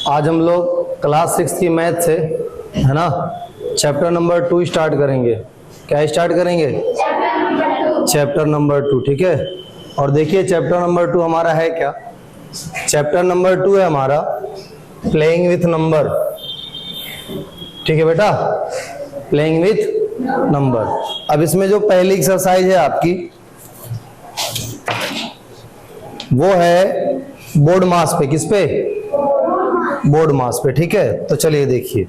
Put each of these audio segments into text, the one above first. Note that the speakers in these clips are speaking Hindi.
आज हम लोग क्लास 6 की मैथ से, है ना, चैप्टर नंबर 2 स्टार्ट करेंगे। क्या स्टार्ट करेंगे? Chapter number 2। ठीक है, और देखिए चैप्टर नंबर 2 हमारा है क्या? चैप्टर नंबर 2 है हमारा प्लेइंग विथ नंबर। ठीक है बेटा, प्लेइंग विथ नंबर। अब इसमें जो पहली एक्सरसाइज है आपकी वो है बोर्ड मास पे। किस पे? बोर्ड मास पे। ठीक है, तो चलिए देखिए।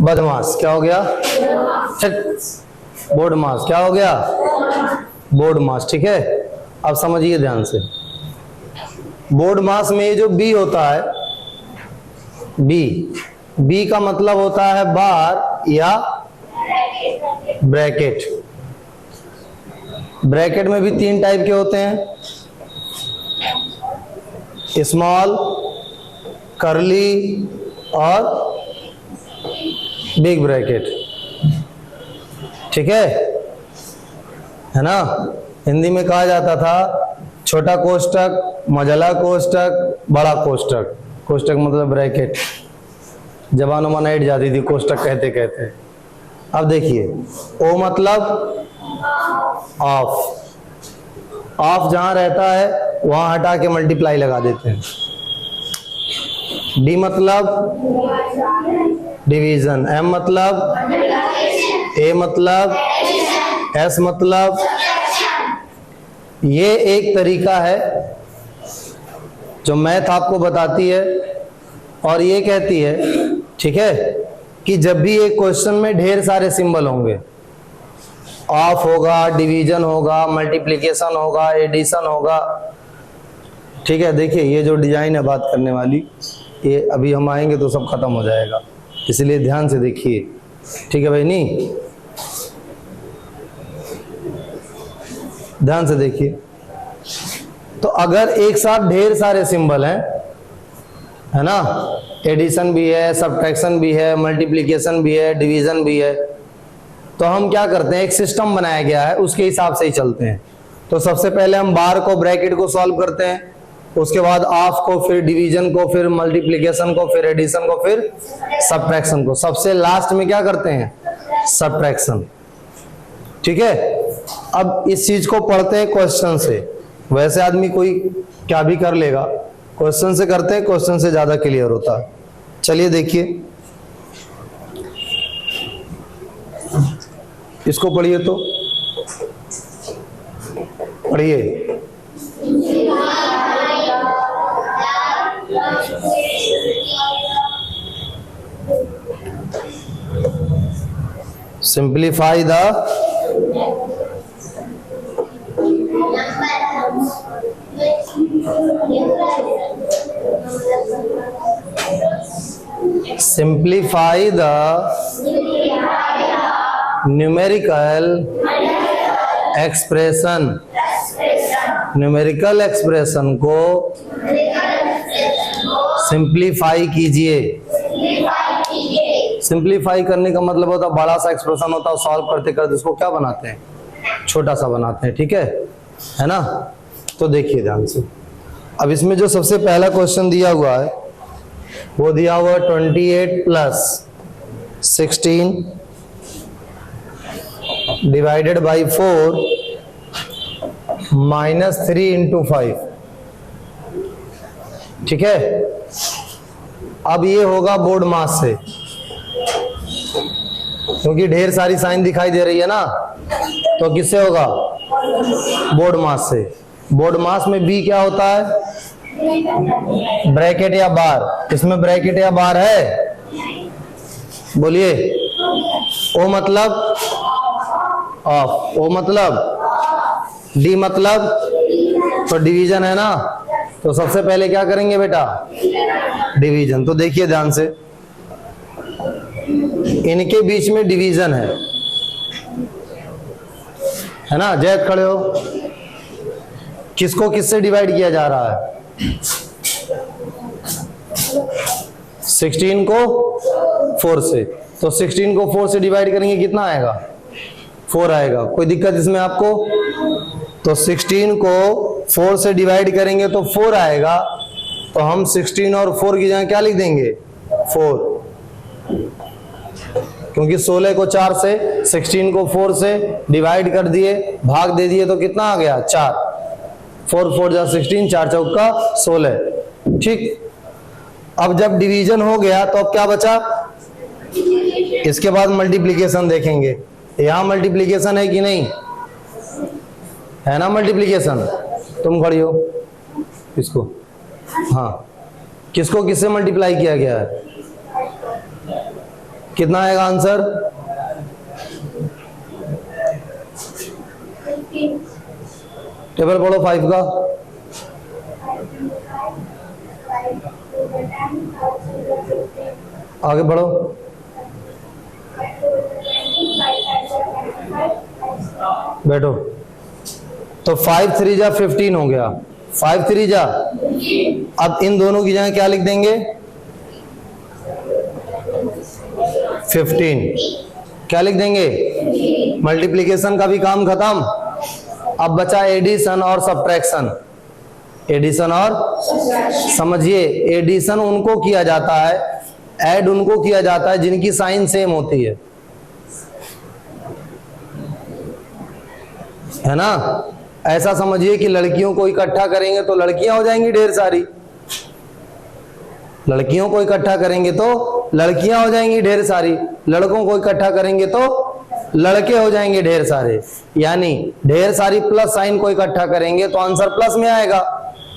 बदमाश क्या हो गया? बोर्ड मास क्या हो गया? बोर्ड मास। ठीक है, अब समझिए ध्यान से। बोर्ड मास में ये जो बी होता है, बी का मतलब होता है बार या ब्रैकेट। ब्रैकेट में भी 3 टाइप के होते हैं, स्मॉल, कर्ली और बिग ब्रैकेट। ठीक है ना? हिंदी में कहा जाता था छोटा कोष्टक, मझला कोष्टक, बड़ा कोष्टक। कोष्टक मतलब ब्रैकेट। जबान उबान हट जाती थी कोष्टक कहते कहते। अब देखिए, ओ मतलब ऑफ। ऑफ जहां रहता है वहां हटा के मल्टीप्लाई लगा देते हैं। डी मतलब डिवीजन, एम मतलब, ए मतलब, एस मतलब। ये एक तरीका है जो मैथ आपको बताती है और ये कहती है, ठीक है, कि जब भी एक क्वेश्चन में ढेर सारे सिंबल होंगे, ऑफ होगा, डिवीजन होगा, मल्टीप्लिकेशन होगा, एडिशन होगा। ठीक है, देखिए ये जो डिजाइन है बात करने वाली, ये अभी हम आएंगे तो सब खत्म हो जाएगा, इसलिए ध्यान से देखिए। ठीक है भाई, नहीं ध्यान से देखिए। तो अगर एक साथ ढेर सारे सिंबल हैं, है ना, एडिशन भी है, सब्ट्रैक्शन भी है, मल्टीप्लिकेशन भी है, डिवीजन भी है, तो हम क्या करते हैं, एक सिस्टम बनाया गया है, उसके हिसाब से ही चलते हैं। तो सबसे पहले हम बार को, ब्रैकेट को सॉल्व करते हैं, उसके बाद ऑफ को, फिर डिवीजन को, फिर मल्टीप्लिकेशन को, फिर एडिशन को, फिर सब्ट्रैक्शन को। सबसे लास्ट में क्या करते हैं? सब्ट्रैक्शन। ठीक है, अब इस चीज को पढ़ते हैं क्वेश्चन से। वैसे आदमी कोई क्या भी कर लेगा, क्वेश्चन से करते हैं, क्वेश्चन से ज्यादा क्लियर होता है। चलिए देखिए, इसको पढ़िए, तो पढ़िए। Simplify the numerical expression. Numerical expression को सिंप्लीफाई कीजिए। सिंप्लीफाई करने का मतलब होता है बड़ा सा एक्सप्रेशन होता है, सॉल्व करते करते उसको क्या बनाते हैं? छोटा सा बनाते हैं। ठीक है ना? तो देखिए ध्यान से। अब इसमें जो सबसे पहला क्वेश्चन दिया हुआ है वो दिया हुआ 28 plus 16 divided by 4 minus 3 into 5। ठीक है, अब ये होगा बोर्ड मास से, क्योंकि ढेर सारी साइन दिखाई दे रही है ना, तो किससे होगा? बोर्ड मास से। बोर्ड मास में बी क्या होता है? ब्रैकेट या बार। इसमें ब्रैकेट या बार है? बोलिए। ओ मतलब ऑफ, ओ मतलब, डी मतलब, तो डिवीजन है ना, तो सबसे पहले क्या करेंगे बेटा? डिवीजन। तो देखिए ध्यान से, इनके बीच में डिवीजन है ना। जैद खड़े हो, किसको किससे डिवाइड किया जा रहा है? 16 को 4 से। तो 16 को 4 से डिवाइड करेंगे, कितना आएगा? 4 आएगा। कोई दिक्कत इसमें आपको? तो 16 को 4 से डिवाइड करेंगे तो 4 आएगा, तो हम 16 और 4 की जगह क्या लिख देंगे? 4, क्योंकि 16 को 4 से, 16 को 4 से डिवाइड कर दिए, भाग दे दिए, तो कितना आ गया? 4। 4 4 जा 16, 4 चौका 16। ठीक, अब जब डिवीजन हो गया तो अब क्या बचा? इसके बाद मल्टीप्लीकेशन देखेंगे। यहां मल्टीप्लीकेशन है कि नहीं है? ना मल्टीप्लीकेशन। तुम खड़ी हो, किसको? हाँ, किसको किससे मल्टीप्लाई किया गया है? कितना आएगा आंसर? टेबल पढ़ो 5 का। आगे बढ़ो। बैठो। तो 5 3 जा 15 हो गया। 5 3 जा, अब इन दोनों की जगह क्या लिख देंगे? 15। क्या लिख देंगे? मल्टीप्लिकेशन का भी काम खत्म। अब बचा एडिशन और सब्ट्रैक्शन। एडिशन और, समझिए, एडिशन उनको किया जाता है, ऐड उनको किया जाता है जिनकी साइन सेम होती है ना। ऐसा समझिए कि लड़कियों को इकट्ठा करेंगे तो लड़कियां हो जाएंगी ढेर सारी, लड़कियों को इकट्ठा करेंगे तो लड़कियां हो जाएंगी ढेर सारी, लड़कों को इकट्ठा करेंगे तो लड़के हो जाएंगे ढेर सारे। यानी ढेर सारी प्लस साइन को इकट्ठा करेंगे तो आंसर प्लस में आएगा,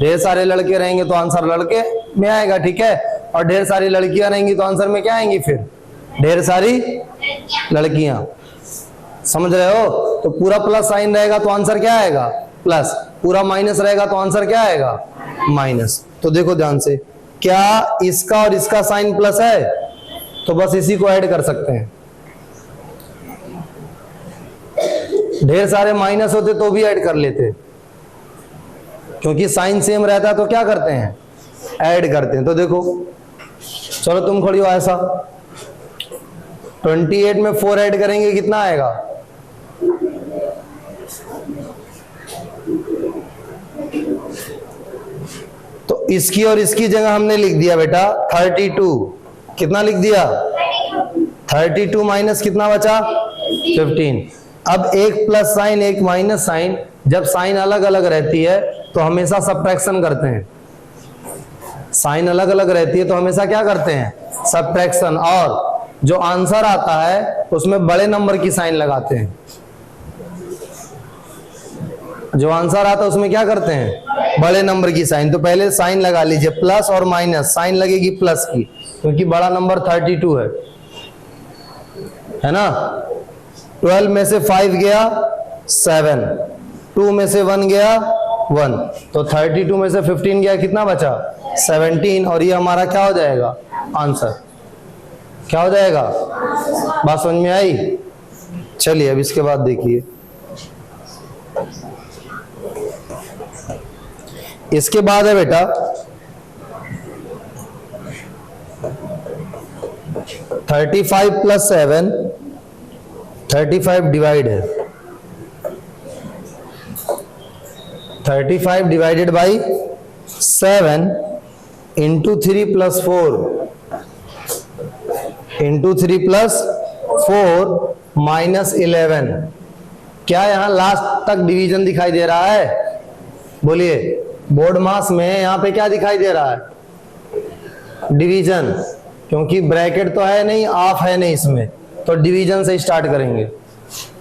ढेर सारे लड़के रहेंगे तो आंसर लड़के में आएगा, ठीक है। और ढेर सारी लड़कियां रहेंगी तो आंसर में क्या आएंगी? फिर ढेर सारी लड़कियां। समझ रहे हो? तो पूरा प्लस साइन रहेगा तो आंसर क्या आएगा? प्लस। पूरा माइनस रहेगा तो आंसर क्या आएगा? माइनस। तो देखो ध्यान से, क्या इसका और इसका साइन प्लस है? तो बस इसी को ऐड कर सकते हैं। ढेर सारे माइनस होते तो भी ऐड कर लेते, क्योंकि साइन सेम रहता है तो क्या करते हैं? ऐड करते हैं। तो देखो, चलो तुम खड़ी हो ऐसा, 28 में 4 ऐड करेंगे कितना आएगा? तो इसकी और इसकी जगह हमने लिख दिया बेटा 32। कितना लिख दिया? 32 माइनस कितना बचा? 15। अब एक प्लस साइन एक माइनस साइन, जब साइन अलग अलग रहती है तो हमेशा सब्ट्रैक्शन करते हैं। साइन अलग अलग रहती है तो हमेशा क्या करते हैं? सब्ट्रैक्शन। और जो आंसर आता है उसमें बड़े नंबर की साइन लगाते हैं। जो आंसर आता है उसमें क्या करते हैं? बड़े नंबर की साइन। तो पहले साइन लगा लीजिए, प्लस और माइनस, साइन लगेगी प्लस की, क्योंकि बड़ा नंबर 32 है ना। 12 में से 5 गया 7, 2 में से 1 गया 1, तो 32 में से 15 गया, कितना बचा? 17। और ये हमारा क्या हो जाएगा? आंसर। क्या हो जाएगा? बात समझ में आई? चलिए अब इसके बाद देखिए, इसके बाद है बेटा 35 प्लस 7, 35 डिवाइड है, 35 divided by 7 into 3 plus 4 into 3 plus 4 minus 11। क्या यहां लास्ट तक डिवीजन दिखाई दे रहा है? बोलिए, बोर्ड मास में यहां पे क्या दिखाई दे रहा है? डिवीजन, क्योंकि ब्रैकेट तो है नहीं, ऑफ है नहीं इसमें, तो डिवीजन से स्टार्ट करेंगे।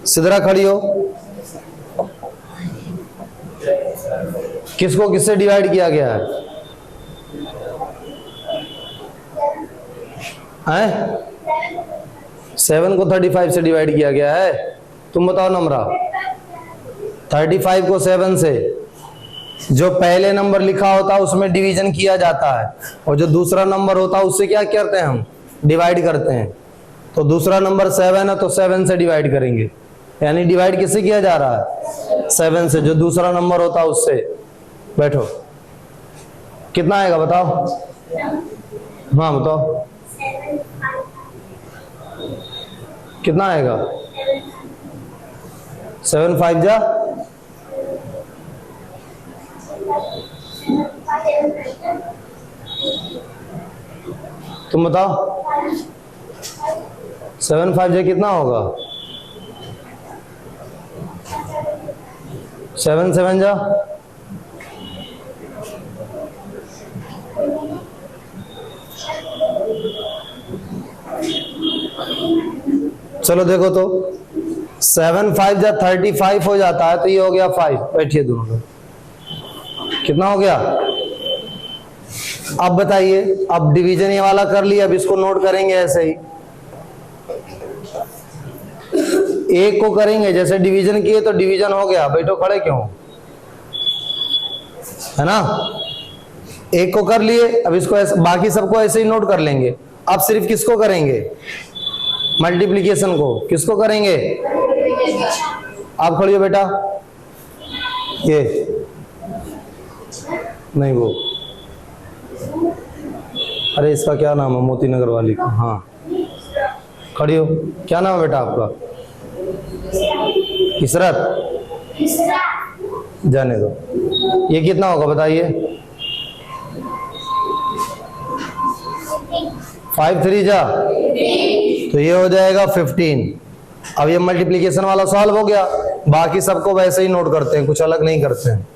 सिद्धरा खड़ी हो। किसको किससे डिवाइड किया गया है? 7 को 35 से डिवाइड किया गया है। तुम बताओ नंबरा। 35 को 7 से, जो पहले नंबर लिखा होता है उसमें डिवीजन किया जाता है, और जो दूसरा नंबर होता है उससे क्या करते हैं? हम डिवाइड करते हैं। तो दूसरा नंबर 7 है तो 7 से डिवाइड करेंगे, यानी डिवाइड किससे किया जा रहा है? 7 से, जो दूसरा नंबर होता है उससे। बैठो, कितना आएगा बताओ? हाँ बताओ, कितना आएगा? 7 5 जा, तुम बताओ 7 5 जा कितना होगा? 7 7 जा, चलो देखो तो 7 5 जा 35 हो जाता है, तो ये हो गया 5। बैठिए दोनों लोग, कितना हो गया? अब बताइए, अब डिवीजन ये वाला कर लिया, अब इसको नोट करेंगे ऐसे ही, एक को करेंगे जैसे डिवीजन किए तो डिवीजन हो गया। बैठो, खड़े क्यों, है ना? एक को कर लिए, अब इसको ऐसे, बाकी सबको ऐसे ही नोट कर लेंगे। अब सिर्फ किसको करेंगे? मल्टीप्लिकेशन को। किसको करेंगे? आप खड़ी हो बेटा, ये नहीं वो, अरे इसका क्या नाम है, मोती नगर वाली का। हाँ खड़ी हो, क्या नाम है बेटा आपका? इशरत, जाने दो। ये कितना होगा बताइए? 5 3 जा, तो ये हो जाएगा 15। अब ये मल्टीप्लिकेशन वाला सॉल्व हो गया, बाकी सबको वैसे ही नोट करते हैं, कुछ अलग नहीं करते हैं।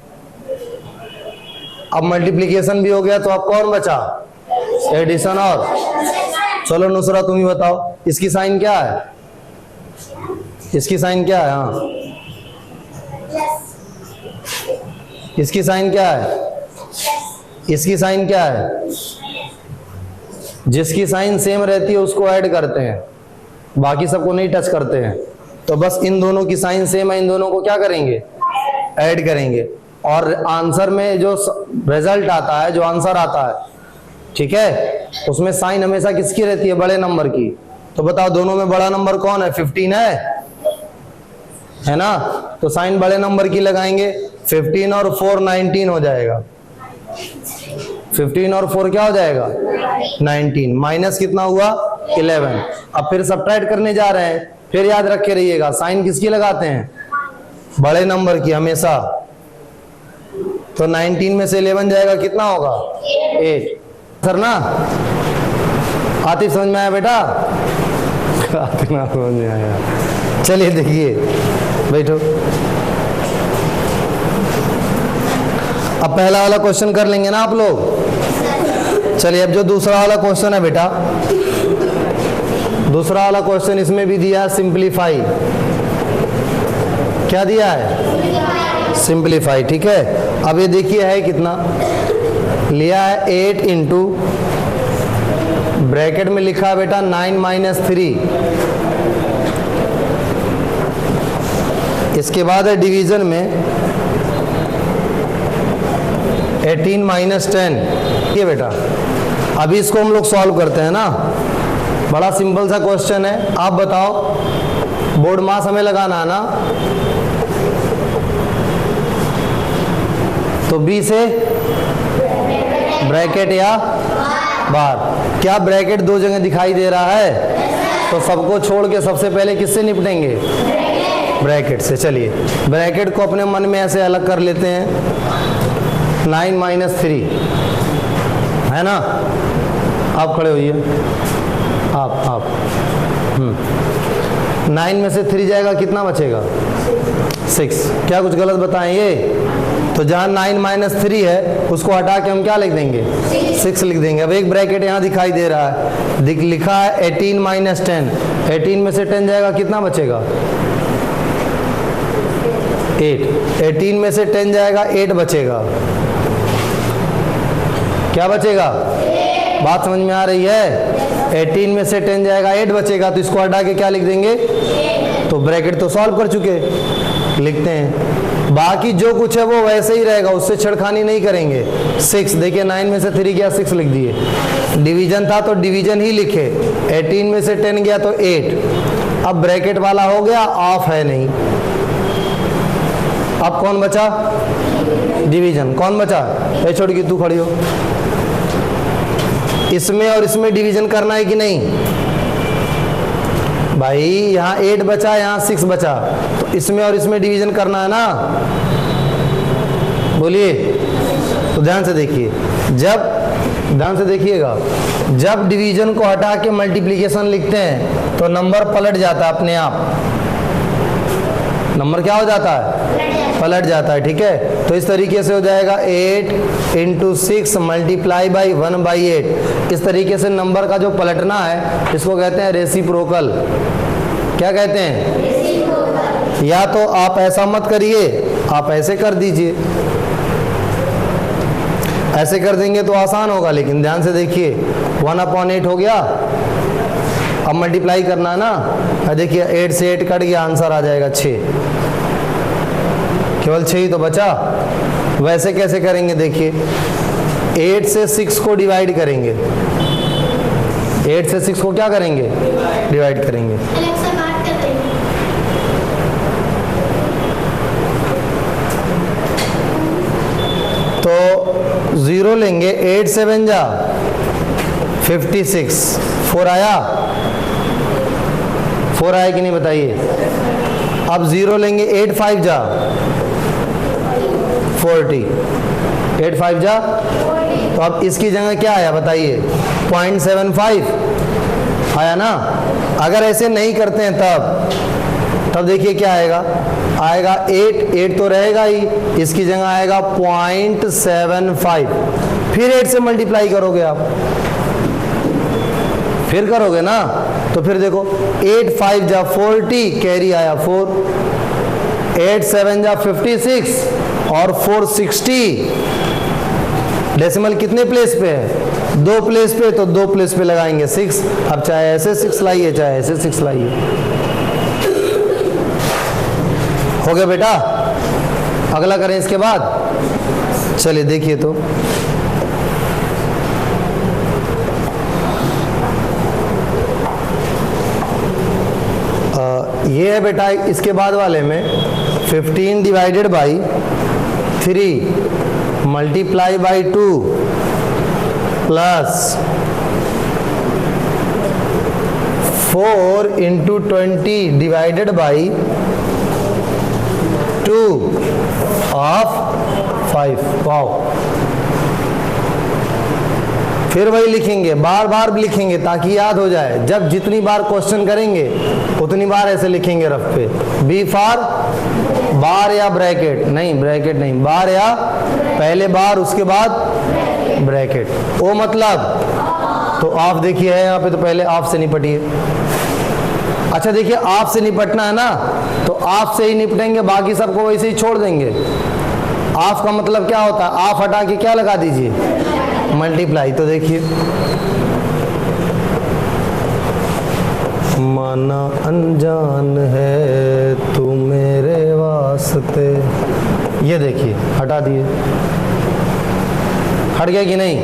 अब मल्टीप्लिकेशन भी हो गया, तो अब कौन बचा? एडिशन। और चलो नुसरा तुम ही बताओ, इसकी साइन क्या है? इसकी साइन क्या है? हाँ, इसकी साइन क्या है? इसकी साइन क्या है? जिसकी साइन सेम रहती है उसको ऐड करते हैं, बाकी सबको नहीं टच करते हैं। तो बस इन दोनों की साइन सेम है, इन दोनों को क्या करेंगे? ऐड करेंगे। और आंसर में जो रिजल्ट आता है, जो आंसर आता है, ठीक है, उसमें साइन हमेशा किसकी रहती है? बड़े नंबर की। तो बताओ दोनों में बड़ा नंबर कौन है? 15 है ना? तो साइन बड़े नंबर की लगाएंगे। 15 और 4 19 हो जाएगा। 15 और 4 क्या हो जाएगा? 19। माइनस कितना हुआ? 11। अब फिर सब्ट्रैक्ट करने जा रहे हैं, फिर याद रख के रहिएगा साइन किसकी लगाते हैं? बड़े नंबर की हमेशा। तो 19 में से 11 जाएगा, कितना होगा? 8। सर ना आतिफ समझ में आया बेटा? आतिफ ना समझ में आया। चलिए देखिए, बैठो। अब पहला वाला क्वेश्चन कर लेंगे ना आप लोग। चलिए अब जो दूसरा वाला क्वेश्चन है बेटा, दूसरा वाला क्वेश्चन इसमें भी दिया है सिंप्लीफाई। क्या दिया है? सिंप्लीफाई। ठीक है, अब ये देखिए है कितना लिया है? 8 इंटू ब्रैकेट में लिखा है बेटा 9 - 3। इसके बाद है डिवीजन में 18 - 10। ये बेटा अभी इसको हम लोग सॉल्व करते हैं ना, बड़ा सिंपल सा क्वेश्चन है। आप बताओ, बोर्ड मास हमें लगाना है ना, तो बी से ब्रैकेट या बार। क्या ब्रैकेट दो जगह दिखाई दे रहा है? तो सबको छोड़ के सबसे पहले किससे निपटेंगे? ब्रैकेट से। चलिए ब्रैकेट को अपने मन में ऐसे अलग कर लेते हैं। 9 - 3 है ना? आप खड़े होइए, आप 9 में से 3 जाएगा, कितना बचेगा? 6। क्या कुछ गलत बताएं ये? तो जहाँ 9 - 3 है उसको हटा के हम क्या लिख देंगे? 6 लिख देंगे। अब एक ब्रैकेट यहाँ दिखाई दे रहा है, लिखा है 18 - 10। 18 में से 10 जाएगा, कितना बचेगा? 8। 18 में से 10 जाएगा, 8 बचेगा। क्या बचेगा? बात समझ में आ रही है? 18 में से 10 जाएगा, 8 बचेगा, तो इसको हटा के क्या लिख देंगे? तो ब्रैकेट तो सॉल्व कर चुके, लिखते हैं। बाकी जो कुछ है वो वैसे ही रहेगा, उससे छेड़खानी नहीं करेंगे। 6 देखिए, 9 में से 3 गया, 6 लिख दिए। डिवीजन था तो डिवीजन ही लिखे। 18 में से 10 गया तो 8। अब ब्रैकेट वाला हो गया, ऑफ है नहीं। अब कौन बचा? डिवीजन। कौन बचा? ए छोड़ के तू खड़ी हो। इसमें और इसमें डिवीजन करना है कि नहीं भाई? यहाँ 8 बचा, यहाँ 6 बचा, तो इसमें और इसमें डिवीजन करना है ना, बोलिए। तो ध्यान से देखिए, ध्यान से देखिएगा, जब डिवीजन को हटा के मल्टीप्लिकेशन लिखते हैं तो नंबर पलट जाता है अपने आप। नंबर क्या हो जाता है? पलट जाता है, ठीक है। तो इस तरीके से हो जाएगा 8 × 6 मल्टीप्लाई बाई 1/8। इस तरीके से नंबर का जो पलटना है इसको कहते हैं रेसिप्रोकल। क्या कहते हैं? या तो आप ऐसा मत करिए, आप ऐसे कर दीजिए। ऐसे कर देंगे तो आसान होगा, लेकिन ध्यान से देखिए 1/8 हो गया। अब मल्टीप्लाई करना है ना, देखिए 8 से 8 कट गया, आंसर आ जाएगा 6। केवल 6 ही तो बचा। वैसे कैसे करेंगे देखिए, 8 से 6 को डिवाइड करेंगे। 8 से 6 को क्या करेंगे? डिवाइड करेंगे। तो 0 लेंगे, 8 7 जा 56, 4 आया? 4 आया कि नहीं बताइए। अब 0 लेंगे, 8 5 जा 40, 8 5 जा। तो अब इसकी जगह क्या आया बताइए? 0.75 आया ना। अगर ऐसे नहीं करते हैं तब देखिए क्या आएगा? आएगा 8 तो रहेगा ही, इसकी जगह आएगा 0.75। फिर 8 से मल्टीप्लाई करोगे आप, फिर करोगे ना, तो फिर देखो 8 5 जा 40, कैरी आया 4, 8 7 जा 56 और 4 60। डेसिमल कितने प्लेस पे है? 2 प्लेस पे, तो 2 प्लेस पे लगाएंगे 6। अब चाहे ऐसे 6 लाइए, चाहे ऐसे 6 लाइए। हो गया बेटा? अगला करें इसके बाद। चलिए देखिए, तो ये है बेटा इसके बाद वाले में 15 divided by 3 multiply by 2 plus 4 × 20 divided by 2 of 5। Wow. फिर वही लिखेंगे, बार बार भी लिखेंगे ताकि याद हो जाए। जब जितनी बार क्वेश्चन करेंगे उतनी बार ऐसे लिखेंगे रफ पे। बी फॉर बार या ब्रैकेट? नहीं, ब्रैकेट नहीं, बार या पहले बार उसके बाद ब्रैकेट। ओ मतलब तो ऑफ देखिए है यहाँ पे, तो पहले ऑफ से निपटिए। अच्छा देखिए, ऑफ से निपटना है ना, तो ऑफ से ही निपटेंगे, बाकी सबको वैसे ही छोड़ देंगे। ऑफ का मतलब क्या होता है? ऑफ हटा के क्या लगा दीजिए? मल्टीप्लाई। तो देखिए, माना अनजान है तू मेरे वास्ते, ये देखिए हटा दिए। हट गया कि नहीं?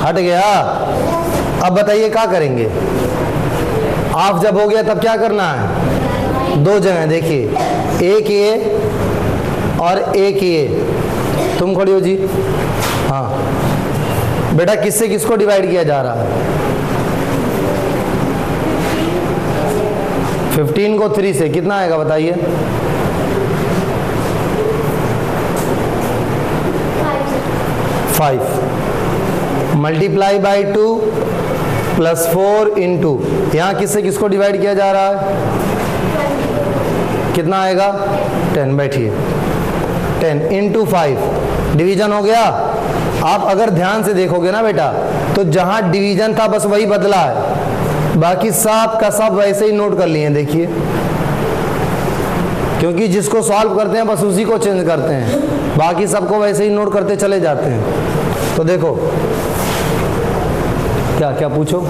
हट गया। अब बताइए क्या करेंगे? ऑफ जब हो गया तब क्या करना है? 2 जगह देखिए, एक ये और एक ये। तुम खड़ी हो जी। हाँ बेटा, किससे किसको डिवाइड किया जा रहा है? 15 को 3 से कितना आएगा बताइए? 5 मल्टीप्लाई बाई 2 प्लस 4 इंटू, यहाँ किससे किसको डिवाइड किया जा रहा है? कितना आएगा? 10। बैठिए, 10 इंटू 5 डिवीजन हो गया। आप अगर ध्यान से देखोगे ना बेटा, तो जहां डिवीजन था बस वही बदला है, बाकी सब का सब वैसे ही नोट कर लिए हैं। देखिए, क्योंकि जिसको सॉल्व करते हैं बस उसी को चेंज करते हैं, बाकी सबको वैसे ही नोट करते चले जाते हैं। तो देखो क्या क्या पूछो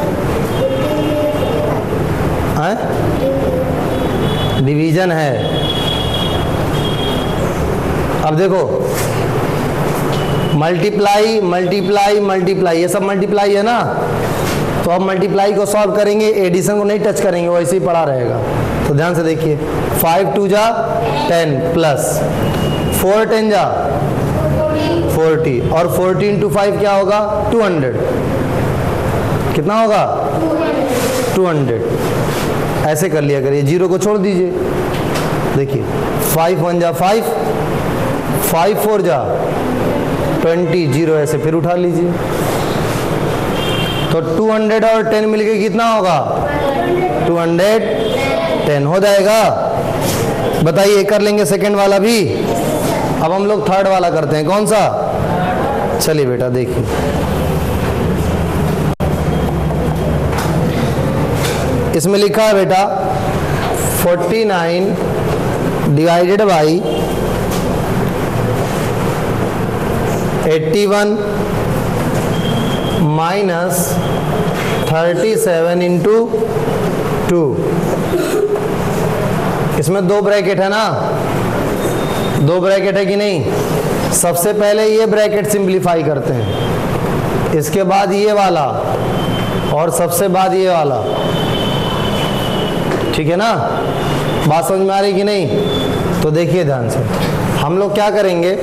है? डिवीजन है। अब देखो, मल्टीप्लाई मल्टीप्लाई मल्टीप्लाई, ये सब मल्टीप्लाई है ना, तो अब मल्टीप्लाई को सॉल्व करेंगे, एडिशन को नहीं टच करेंगे, वैसे ही पड़ा रहेगा। तो ध्यान से देखिए, 5 2 जा 10 प्लस 4 10 जा 40 और 40 इंटू 5 क्या होगा? 200। कितना होगा? 200। ऐसे कर लिया करिए, जीरो को छोड़ दीजिए। देखिए 5 1 जा 5, 5 4 जा 20, 0 ऐसे फिर उठा लीजिए। तो 200 और 10 मिलके कितना होगा? 210 हो जाएगा। बताइए, कर लेंगे सेकंड वाला भी। अब हम लोग थर्ड वाला करते हैं। कौन सा? चलिए बेटा देखिए, इसमें लिखा है बेटा 49 डिवाइडेड बाई 81 माइनस 37 इंटू 2। इसमें 2 ब्रैकेट है ना, 2 ब्रैकेट है कि नहीं? सबसे पहले ये ब्रैकेट सिंप्लीफाई करते हैं, इसके बाद ये वाला, और सबसे बाद ये वाला। ठीक है ना? बात समझ में आ रही कि नहीं? तो देखिए ध्यान से, हम लोग क्या करेंगे,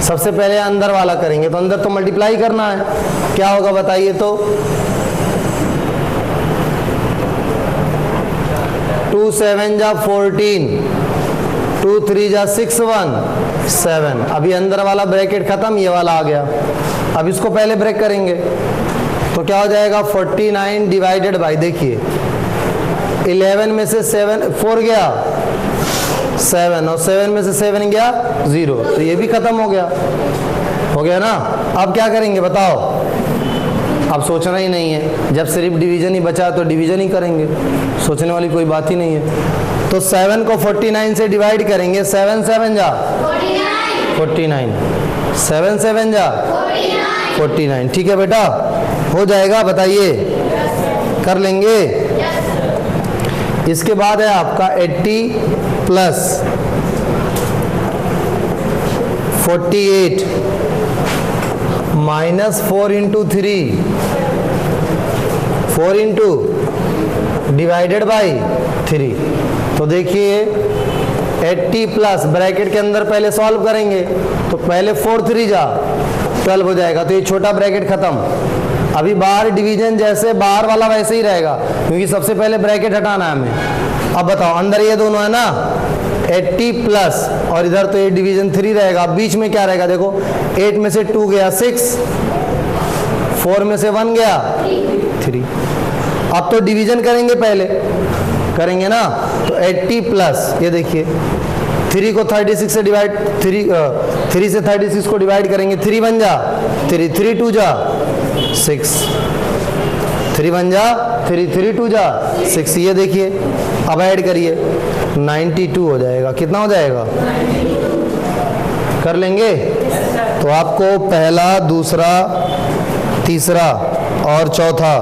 सबसे पहले अंदर वाला करेंगे। तो अंदर तो मल्टीप्लाई करना है, क्या होगा बताइए तो? 2 7 जा 14, 2 3 जा 6 1 7। अभी अंदर वाला ब्रैकेट खत्म, ये वाला आ गया। अब इसको पहले ब्रेक करेंगे तो क्या हो जाएगा? 49 डिवाइडेड बाई, देखिए 11 में से 4 गया 7, और 7 में से 7 गया 0, तो ये भी खत्म हो गया ना। अब क्या करेंगे बताओ? अब सोचना ही नहीं है, जब सिर्फ डिवीजन ही बचा तो डिवीजन ही करेंगे, सोचने वाली कोई बात ही नहीं है। तो 7 को 49 से डिवाइड करेंगे, 7 7 जा 49, 7 7 जा 49। ठीक है बेटा, हो जाएगा? बताइए, कर लेंगे? इसके बाद है आपका 80 plus 48 minus 4 into 3, 4 into divided by 3। तो देखिए 80 प्लस ब्रैकेट के अंदर पहले सॉल्व करेंगे, तो पहले 4 3 जा 12 हो जाएगा, तो ये छोटा ब्रैकेट खत्म। अभी बाहर डिवीजन जैसे बाहर वाला वैसे ही रहेगा, क्योंकि सबसे पहले ब्रैकेट हटाना है हमें। अब बताओ, अंदर ये दोनों है ना, 80 प्लस, और इधर तो ये डिवीजन 3 रहेगा। बीच में क्या रहेगा? देखो 8 में से 2 गया 6, 4 में से 1 गया 3। अब तो डिवीजन करेंगे, पहले करेंगे ना। तो 80 प्लस, ये देखिए 3 को 36 से डिवाइड, 3 से 36 को डिवाइड करेंगे, 3 बन जा 3, 3 2 जा 6, 3 बन जा 3, 3 2 जा 6। ये देखिए, अब ऐड करिए 92 हो जाएगा। कितना हो जाएगा? कर लेंगे? तो आपको पहला, दूसरा, तीसरा और चौथा